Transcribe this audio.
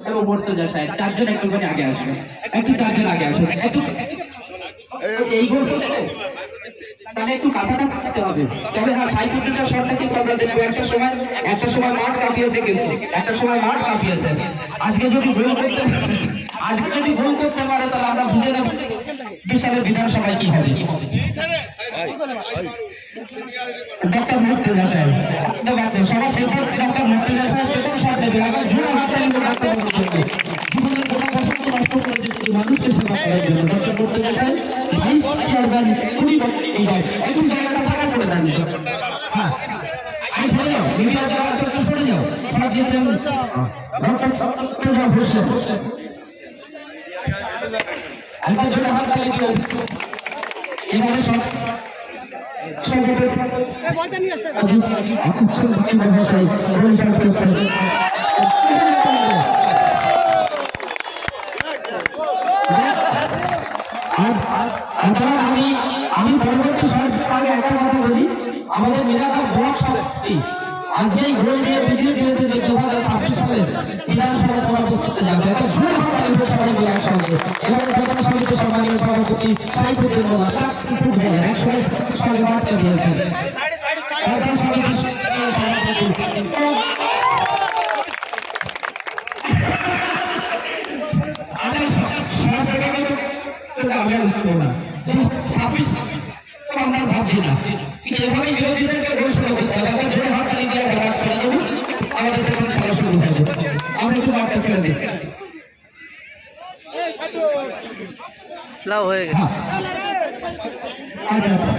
এবং মুর্তজা সাহেব, চারজন একটুখানি আগে আসবে, একটু চারজন আগে আসবে, একটু এই গোল তাহলে একটু কাছাকাছি থাকতে হবে। তবে হ্যাঁ, সাইকুদ্দিনের শটটা কিন্তু আমরা দেখবো। একটা সময় মাঠ কাঁপিয়েছে, কিন্তু একটা সময় মাঠ কাঁপিয়েছে। আজকে যদি গোল করতে পারে তাহলে আমরা বুঝে নেব বিশালের বিধানসভায় কি হবে। ডক্টর মুর্তজা সাহেব সবার শেষে ডক্টর মুর্তজা সাহেব প্রথম শট দেবে। আবার ঝুড়ে হাত তালি ডাক্তার জীবনের কোনো পছন্দ নষ্ট করেছে শুধু মানুষের সেবা করার জন্য। ডক্টর মুর্তজা সাহেব একটু জায়গাটা ফাঁকা করে দেন। হ্যাঁ, সরে যাও, মিডিয়া যারা আছে একটু সরে যাও। সব দিয়েছেন ডক্টর হোসেন। একটা ঝুড়ে হাত তালি দিও। এবারে সব আমি পরবর্তী আগে একটা কথা বলি, আমাদের মিনাকা ব্লক সভাপতি আজকে গোল দিয়ে বুঝিয়ে দিয়েছে যে 2026 সালে বিধানসভা সভাপতি করতে যাবে। একটা ঝুড়ে হাত তালি সবাই মিলে একসঙ্গে। এবং প্রধান সমিতির সম্মানীয় সভাপতি সাইফুদ্দিন মোল্লা ফুটবলার একসঙ্গে সঙ্গে বার্তা দিয়েছেন। প্রধান সমিতির সভাপতি আমরা ভাবছি না, এভাবে বিরোধীদেরকে ঘোষণা করতে হবে। হাত তালি দিয়ে একটা মাঠ ছেড়ে দেবো, আমাদের প্রথম খেলা শুরু হবে। আমরা একটু মাঠটা ছেড়ে দিই। হয়ে গেছে। আচ্ছা আচ্ছা।